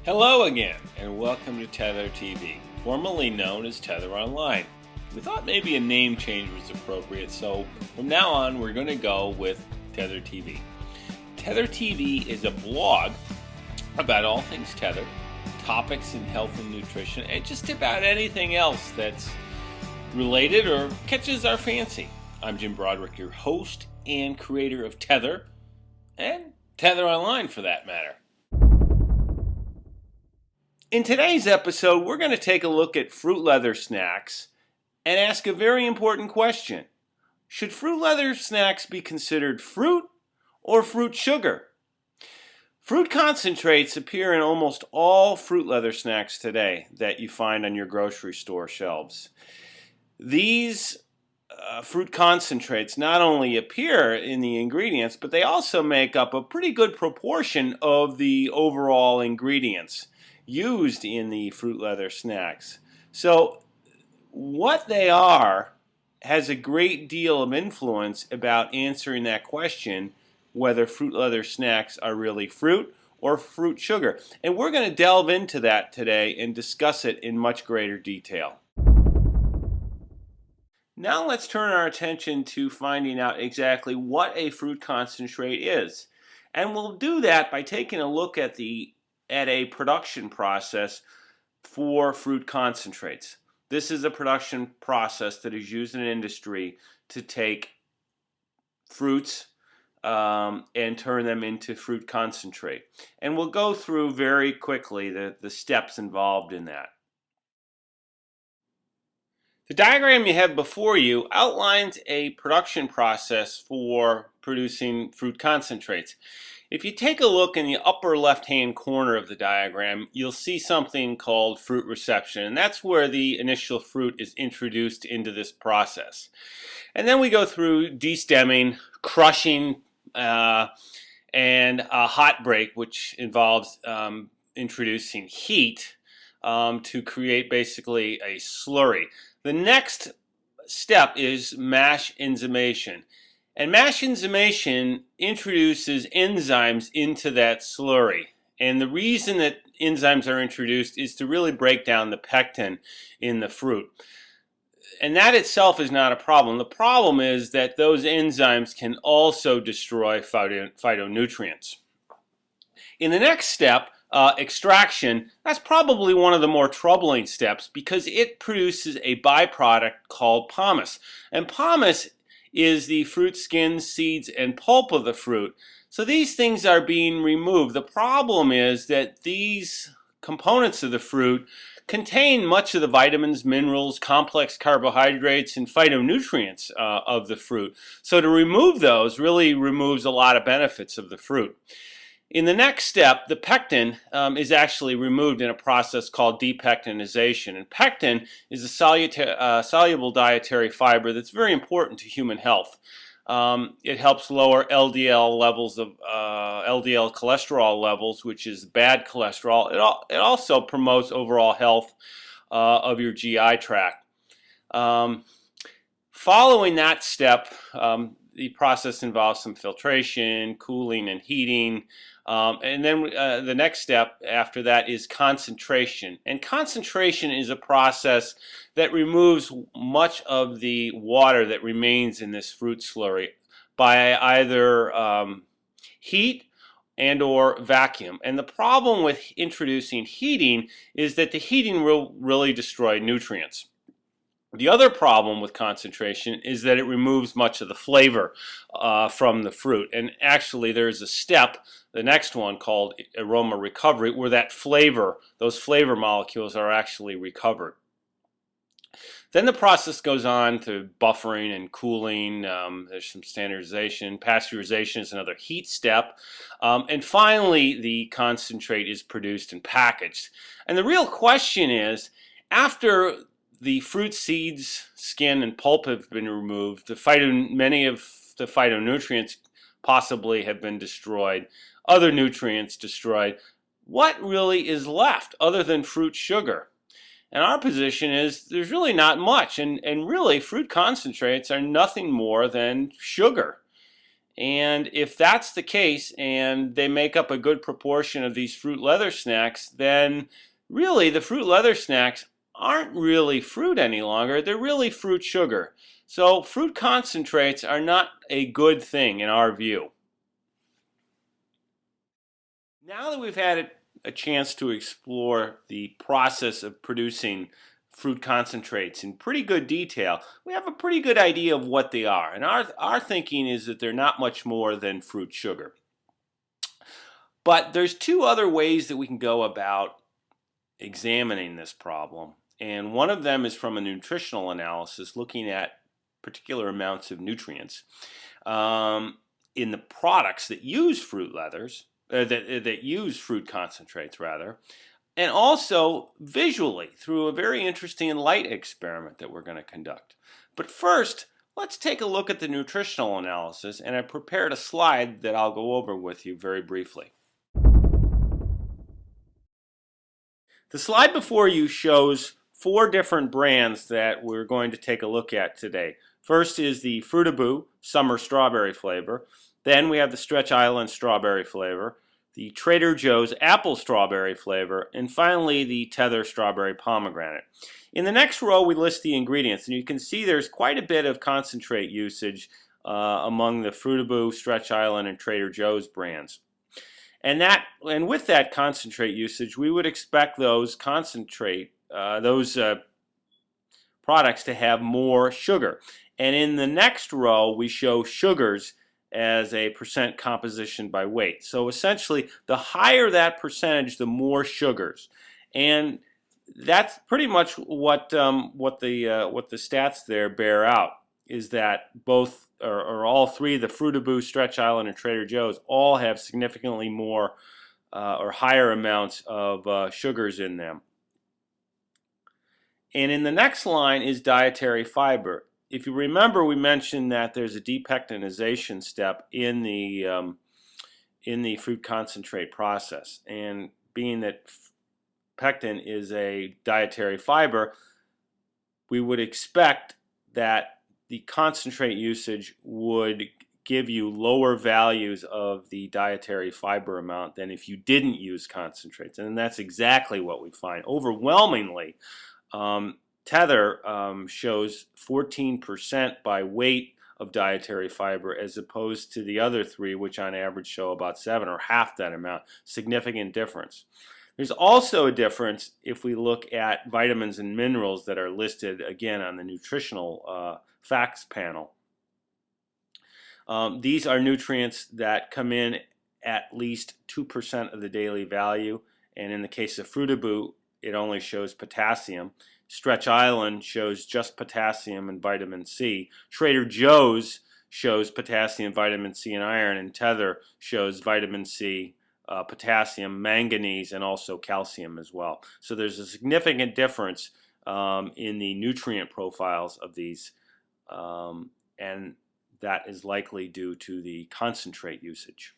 Hello again, and welcome to Tether TV, formerly known as Tether Online. We thought maybe a name change was appropriate, so from now on we're going to go with Tether TV. Tether TV is a blog about all things Tether, topics in health and nutrition, and just about anything else that's related or catches our fancy. I'm Jim Broderick, your host and creator of Tether, and Tether Online for that matter. In today's episode, we're going to take a look at fruit leather snacks and ask a very important question. Should fruit leather snacks be considered fruit or fruit sugar? Fruit concentrates appear in almost all fruit leather snacks today that you find on your grocery store shelves. These fruit concentrates not only appear in the ingredients, but they also make up a pretty good proportion of the overall ingredients used in the fruit leather snacks. So what they are has a great deal of influence about answering that question, whether fruit leather snacks are really fruit or fruit sugar. And we're going to delve into that today and discuss it in much greater detail. Now let's turn our attention to finding out exactly what a fruit concentrate is. And we'll do that by taking a look at a production process for fruit concentrates. This is a production process that is used in industry to take fruits and turn them into fruit concentrate. And we'll go through very quickly the steps involved in that. The diagram you have before you outlines a production process for producing fruit concentrates. If you take a look in the upper left-hand corner of the diagram, you'll see something called fruit reception, and that's where the initial fruit is introduced into this process. And then we go through destemming, crushing, and a hot break, which involves introducing heat to create basically a slurry. The next step is mash enzymation. And mash enzymation introduces enzymes into that slurry. And the reason that enzymes are introduced is to really break down the pectin in the fruit. And that itself is not a problem. The problem is that those enzymes can also destroy phytonutrients. In the next step, extraction, that's probably one of the more troubling steps because it produces a byproduct called pomace. And pomace is the fruit skins, seeds, and pulp of the fruit. So these things are being removed. The problem is that these components of the fruit contain much of the vitamins, minerals, complex carbohydrates, and phytonutrients of the fruit. So to remove those really removes a lot of benefits of the fruit. In the next step, the pectin is actually removed in a process called depectinization. And pectin is a soluble dietary fiber that's very important to human health. It helps lower LDL levels of LDL cholesterol levels, which is bad cholesterol. It also promotes overall health of your GI tract. Following that step, the process involves some filtration, cooling, and heating. And then the next step after that is concentration. And concentration is a process that removes much of the water that remains in this fruit slurry by either heat and or vacuum. And the problem with introducing heating is that the heating will really destroy nutrients. The other problem with concentration is that it removes much of the flavor from the fruit. And actually there's a step, the next one called aroma recovery, where that flavor, those flavor molecules are actually recovered. Then the process goes on to buffering and cooling. There's some standardization. Pasteurization is another heat step. And finally, the concentrate is produced and packaged. And the real question is, after the fruit seeds, skin, and pulp have been removed, many of the phytonutrients possibly have been destroyed, other nutrients destroyed. What really is left other than fruit sugar? And our position is there's really not much, and really fruit concentrates are nothing more than sugar. And if that's the case and they make up a good proportion of these fruit leather snacks, then really the fruit leather snacks aren't really fruit any longer. They're really fruit sugar. So fruit concentrates are not a good thing in our view. Now that we've had a chance to explore the process of producing fruit concentrates in pretty good detail, we have a pretty good idea of what they are. And our thinking is that they're not much more than fruit sugar. But there's two other ways that we can go about examining this problem. And one of them is from a nutritional analysis looking at particular amounts of nutrients in the products that use fruit leathers, that use fruit concentrates rather, and also visually through a very interesting light experiment that we're going to conduct. But first, let's take a look at the nutritional analysis, and I prepared a slide that I'll go over with you very briefly. The slide before you shows 4 different brands that we're going to take a look at today. First is the Fruit-A-Boo Summer Strawberry flavor. Then we have the Stretch Island Strawberry flavor, the Trader Joe's Apple Strawberry flavor, and finally the Tether Strawberry Pomegranate. In the next row we list the ingredients, and you can see there's quite a bit of concentrate usage among the Fruit-A-Boo, Stretch Island, and Trader Joe's brands. And with that concentrate usage, we would expect those products to have more sugar. And in the next row, we show sugars as a percent composition by weight. So essentially, the higher that percentage, the more sugars. And that's pretty much what the stats there bear out, is that both or all three, the Fruit-A-Boo, Stretch Island, and Trader Joe's, all have significantly more or higher amounts of sugars in them. And in the next line is dietary fiber. If you remember, we mentioned that there's a depectinization step in the fruit concentrate process, and being that pectin is a dietary fiber, we would expect that the concentrate usage would give you lower values of the dietary fiber amount than if you didn't use concentrates. And that's exactly what we find. Overwhelmingly, Tether shows 14% by weight of dietary fiber, as opposed to the other three, which on average show about 7 or half that amount. Significant difference. There's also a difference if we look at vitamins and minerals that are listed again on the nutritional facts panel. These are nutrients that come in at least 2% of the daily value, and in the case of Fruit-A-Boo, it only shows potassium. Stretch Island shows just potassium and vitamin C. Trader Joe's shows potassium, vitamin C, and iron, and Tether shows vitamin C, potassium, manganese, and also calcium as well. So there's a significant difference in the nutrient profiles of these, and that is likely due to the concentrate usage.